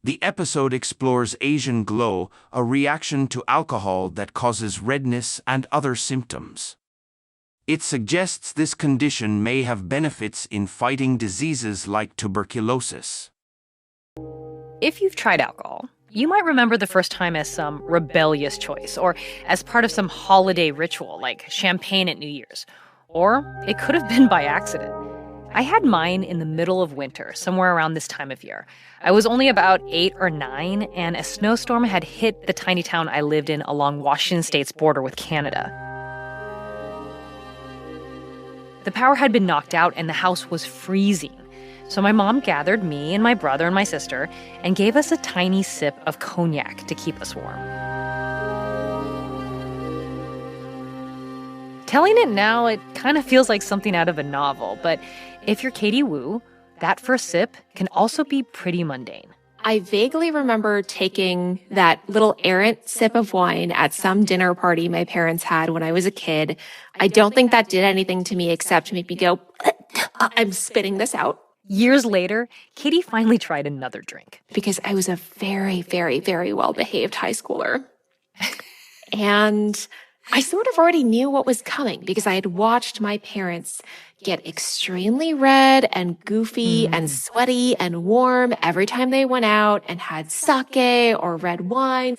The episode explores Asian glow, a reaction to alcohol that causes redness and other symptoms. It suggests this condition may have benefits in fighting diseases like tuberculosis. If you've tried alcohol, you might remember the first time as some rebellious choice or as part of some holiday ritual like champagne at New Year's. Or it could have been by accident. I had mine in the middle of winter, somewhere around this time of year. I was only about 8 or 9, and a snowstorm had hit the tiny town I lived in along Washington State's border with Canada. The power had been knocked out, and the house was freezing. So my mom gathered me and my brother and my sister and gave us a tiny sip of cognac to keep us warm. Telling it now, it kind of feels like something out of a novel, but if you're Katie Wu, that first sip can also be pretty mundane. I vaguely remember taking that little errant sip of wine at some dinner party my parents had when I was a kid. I don't think that did anything to me except make me go, I'm spitting this out. Years later, Katie finally tried another drink. Because I was a very, very, very well-behaved high schooler. And I sort of already knew what was coming because I had watched my parents get extremely red and goofy and sweaty and warm every time they went out and had sake or red wine.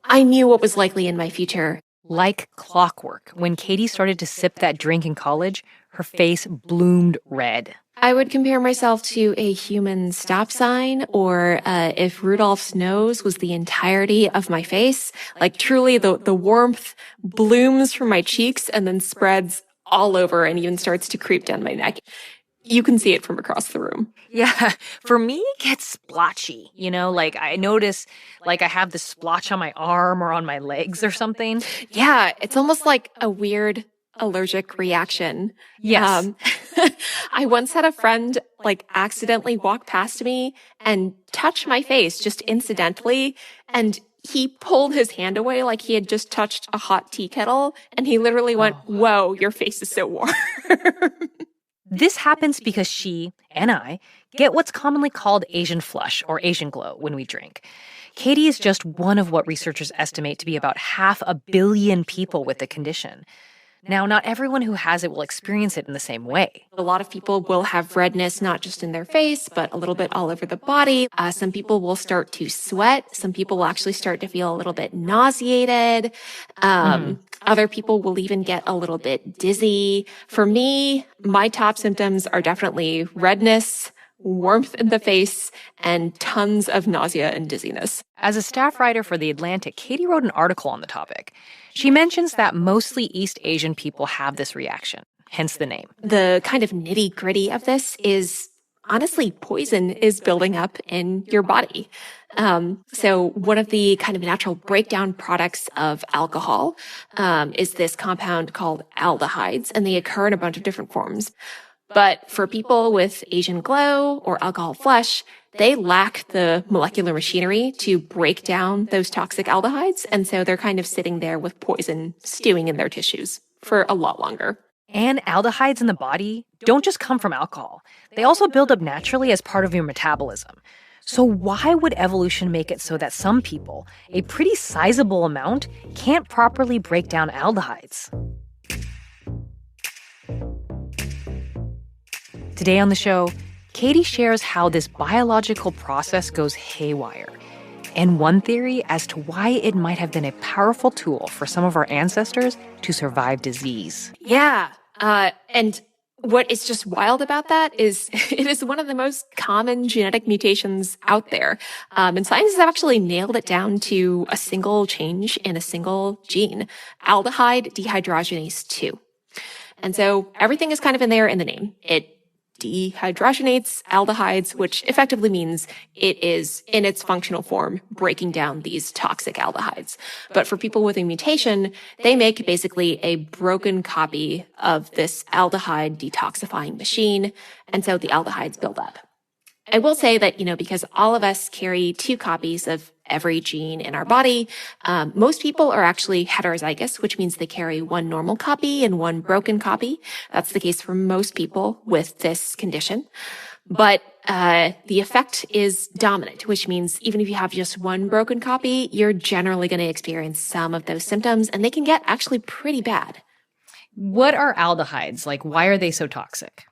I knew what was likely in my future. Like clockwork, when Katie started to sip that drink in college, her face bloomed red. I would compare myself to a human stop sign, or if Rudolph's nose was the entirety of my face, like truly the warmth blooms from my cheeks and then spreads all over and even starts to creep down my neck. You can see it from across the room. Yeah, for me, it gets splotchy. You know, like I notice like I have this splotch on my arm or on my legs or something. Yeah, it's almost like a weird allergic reaction. Yes. I once had a friend like accidentally walk past me and touch my face just incidentally. And he pulled his hand away like he had just touched a hot tea kettle. And he literally went, whoa, your face is so warm. This happens because she and I get what's commonly called Asian flush or Asian glow when we drink. Katie is just one of what researchers estimate to be about 500 million people with the condition. Now, not everyone who has it will experience it in the same way. A lot of people will have redness, not just in their face, but a little bit all over the body. Some people will start to sweat. Some people will actually start to feel a little bit nauseated. Other people will even get a little bit dizzy. For me, my top symptoms are definitely redness, warmth in the face, and tons of nausea and dizziness. As a staff writer for The Atlantic, Katie wrote an article on the topic. She mentions that mostly East Asian people have this reaction, hence the name. The kind of nitty-gritty of this is, honestly, poison is building up in your body. So one of the kind of natural breakdown products of alcohol is this compound called aldehydes, and they occur in a bunch of different forms. But for people with Asian glow or alcohol flush, they lack the molecular machinery to break down those toxic aldehydes. And so they're kind of sitting there with poison stewing in their tissues for a lot longer. And aldehydes in the body don't just come from alcohol. They also build up naturally as part of your metabolism. So why would evolution make it so that some people, a pretty sizable amount, can't properly break down aldehydes? Today on the show, Katie shares how this biological process goes haywire, and one theory as to why it might have been a powerful tool for some of our ancestors to survive disease. Yeah. And what is just wild about that is it is one of the most common genetic mutations out there. And scientists have actually nailed it down to a single change in a single gene, aldehyde dehydrogenase 2. And so everything is kind of in there in the name. It dehydrogenates aldehydes, which effectively means it is in its functional form breaking down these toxic aldehydes. But for people with a mutation, they make basically a broken copy of this aldehyde detoxifying machine. And so the aldehydes build up. I will say that, because all of us carry 2 copies of every gene in our body, most people are actually heterozygous, which means they carry 1 normal copy and 1 broken copy. That's the case for most people with this condition. But the effect is dominant, which means even if you have just one broken copy, you're generally going to experience some of those symptoms, and they can get actually pretty bad. What are aldehydes? Like, why are they so toxic?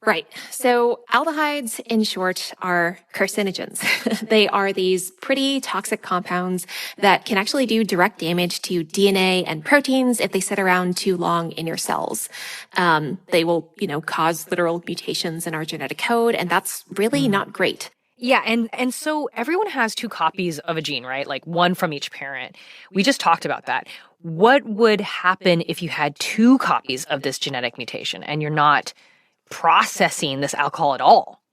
Right. So aldehydes, in short, are carcinogens. They are these pretty toxic compounds that can actually do direct damage to DNA and proteins if they sit around too long in your cells. They will, cause literal mutations in our genetic code, and that's really not great. Yeah, and so everyone has 2 copies of a gene, right? Like one from each parent. We just talked about that. What would happen if you had 2 copies of this genetic mutation and you're not processing this alcohol at all?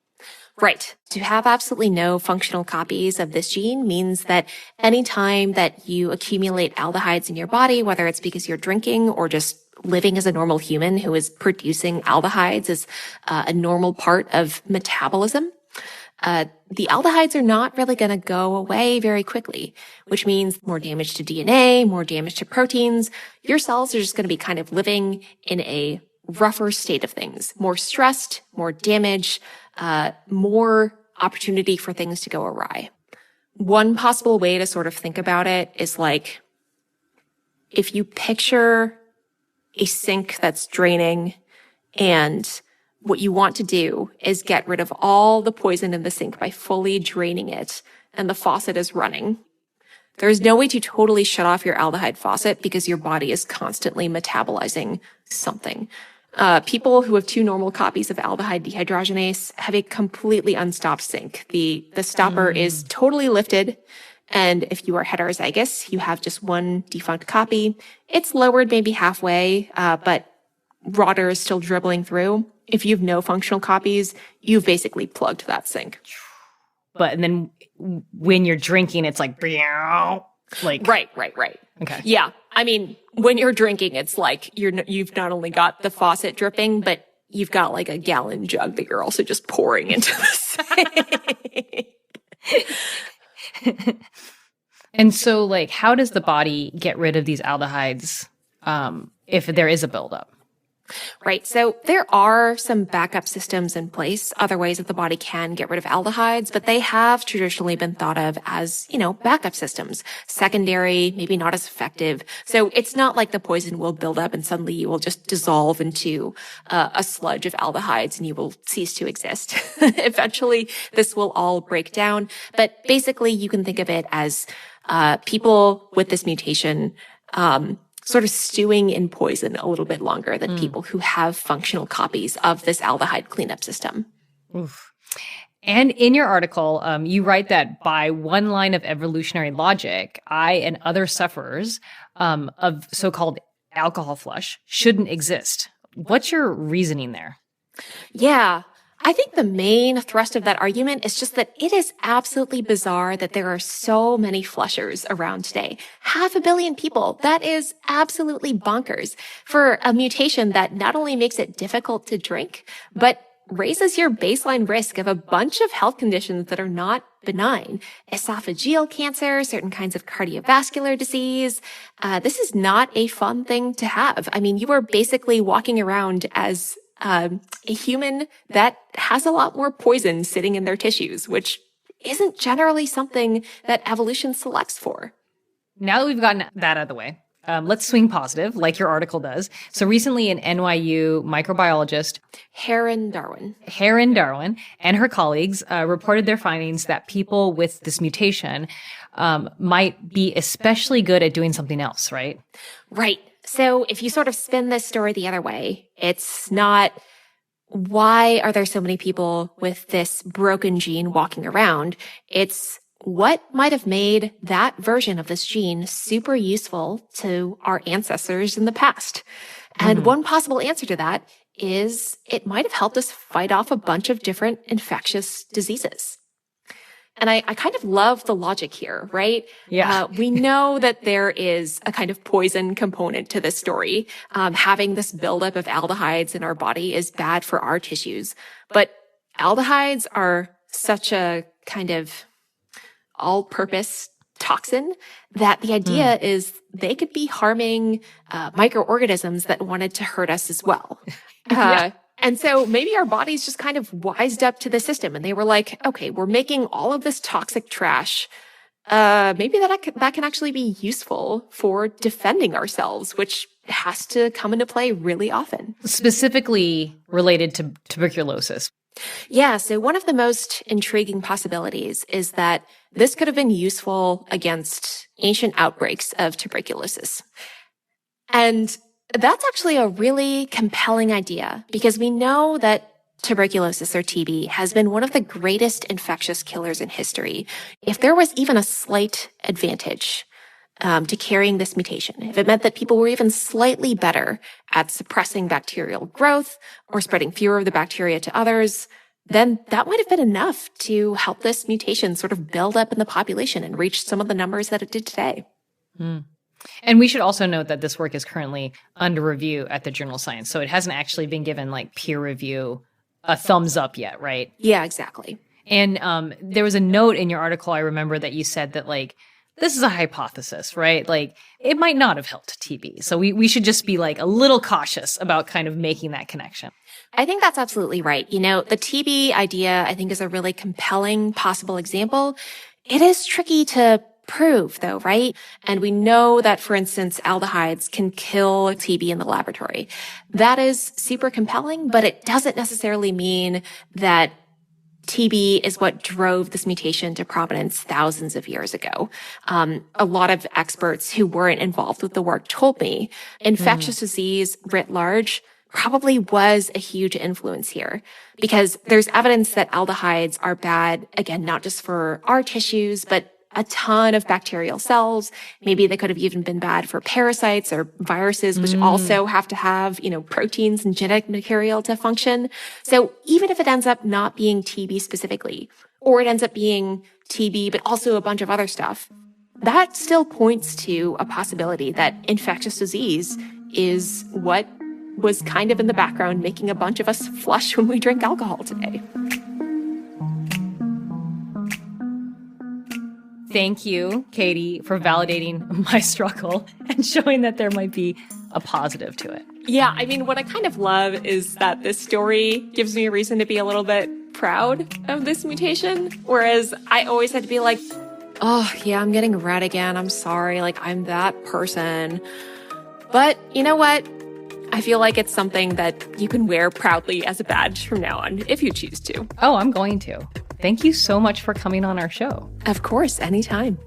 Right. To have absolutely no functional copies of this gene means that anytime that you accumulate aldehydes in your body, whether it's because you're drinking or just living as a normal human who is producing aldehydes as a normal part of metabolism, the aldehydes are not really going to go away very quickly, which means more damage to DNA, more damage to proteins. Your cells are just going to be kind of living in a rougher state of things, more stressed, more damage, more opportunity for things to go awry. One possible way to sort of think about it is like, if you picture a sink that's draining and what you want to do is get rid of all the poison in the sink by fully draining it, and the faucet is running. There's no way to totally shut off your aldehyde faucet because your body is constantly metabolizing something. People who have 2 normal copies of aldehyde dehydrogenase have a completely unstopped sink. The stopper is totally lifted. And if you are heterozygous, you have just one defunct copy. It's lowered maybe halfway, but water is still dribbling through. If you have no functional copies, you've basically plugged that sink. And then when you're drinking, it's like Right. Okay. Yeah. I mean, when you're drinking, it's like you've not only got the faucet dripping, but you've got like a gallon jug that you're also just pouring into the sink. And so, like, how does the body get rid of these aldehydes if there is a buildup? Right. So there are some backup systems in place, other ways that the body can get rid of aldehydes, but they have traditionally been thought of as, backup systems, secondary, maybe not as effective. So it's not like the poison will build up and suddenly you will just dissolve into a sludge of aldehydes and you will cease to exist. Eventually, this will all break down. But basically, you can think of it as people with this mutation sort of stewing in poison a little bit longer than people who have functional copies of this aldehyde cleanup system. Oof. And in your article, you write that by one line of evolutionary logic, I and other sufferers of so-called alcohol flush shouldn't exist. What's your reasoning there? Yeah. I think the main thrust of that argument is just that it is absolutely bizarre that there are so many flushers around today. 500 million people. That is absolutely bonkers for a mutation that not only makes it difficult to drink, but raises your baseline risk of a bunch of health conditions that are not benign. Esophageal cancer, certain kinds of cardiovascular disease. This is not a fun thing to have. I mean, you are basically walking around as a human that has a lot more poison sitting in their tissues, which isn't generally something that evolution selects for. Now that we've gotten that out of the way, let's swing positive, like your article does. So recently, an NYU microbiologist, Heron Darwin, and her colleagues reported their findings that people with this mutation might be especially good at doing something else, right? Right. So if you sort of spin this story the other way, it's not why are there so many people with this broken gene walking around? It's what might have made that version of this gene super useful to our ancestors in the past. And one possible answer to that is it might have helped us fight off a bunch of different infectious diseases. And I kind of love the logic here, right? Yeah. We know that there is a kind of poison component to this story. Having this buildup of aldehydes in our body is bad for our tissues. But aldehydes are such a kind of all-purpose toxin that the idea is they could be harming microorganisms that wanted to hurt us as well. And so maybe our bodies just kind of wised up to the system and they were like, okay, we're making all of this toxic trash. Maybe that can actually be useful for defending ourselves, which has to come into play really often. Specifically related to tuberculosis. Yeah, so one of the most intriguing possibilities is that this could have been useful against ancient outbreaks of tuberculosis. And that's actually a really compelling idea because we know that tuberculosis or TB has been one of the greatest infectious killers in history. If there was even a slight advantage to carrying this mutation, if it meant that people were even slightly better at suppressing bacterial growth or spreading fewer of the bacteria to others, then that might have been enough to help this mutation sort of build up in the population and reach some of the numbers that it did today. And we should also note that this work is currently under review at the journal Science. So it hasn't actually been given like peer review a thumbs up yet, right? Yeah, exactly. And there was a note in your article, I remember, that you said that like, this is a hypothesis, right? Like it might not have helped TB. So we should just be like a little cautious about kind of making that connection. I think that's absolutely right. You know, the TB idea, I think, is a really compelling possible example. It is tricky to prove though, right? And we know that, for instance, aldehydes can kill TB in the laboratory. That is super compelling, but it doesn't necessarily mean that TB is what drove this mutation to prominence thousands of years ago. A lot of experts who weren't involved with the work told me infectious disease writ large probably was a huge influence here because there's evidence that aldehydes are bad, again, not just for our tissues, but a ton of bacterial cells. Maybe they could have even been bad for parasites or viruses, which also have to have, proteins and genetic material to function. So even if it ends up not being TB specifically, or it ends up being TB, but also a bunch of other stuff, that still points to a possibility that infectious disease is what was kind of in the background making a bunch of us flush when we drink alcohol today. Thank you, Katie, for validating my struggle and showing that there might be a positive to it. Yeah, I mean, what I kind of love is that this story gives me a reason to be a little bit proud of this mutation, whereas I always had to be like, oh, yeah, I'm getting red again. I'm sorry. Like, I'm that person. But you know what? I feel like it's something that you can wear proudly as a badge from now on, if you choose to. Oh, I'm going to. Thank you so much for coming on our show. Of course, anytime.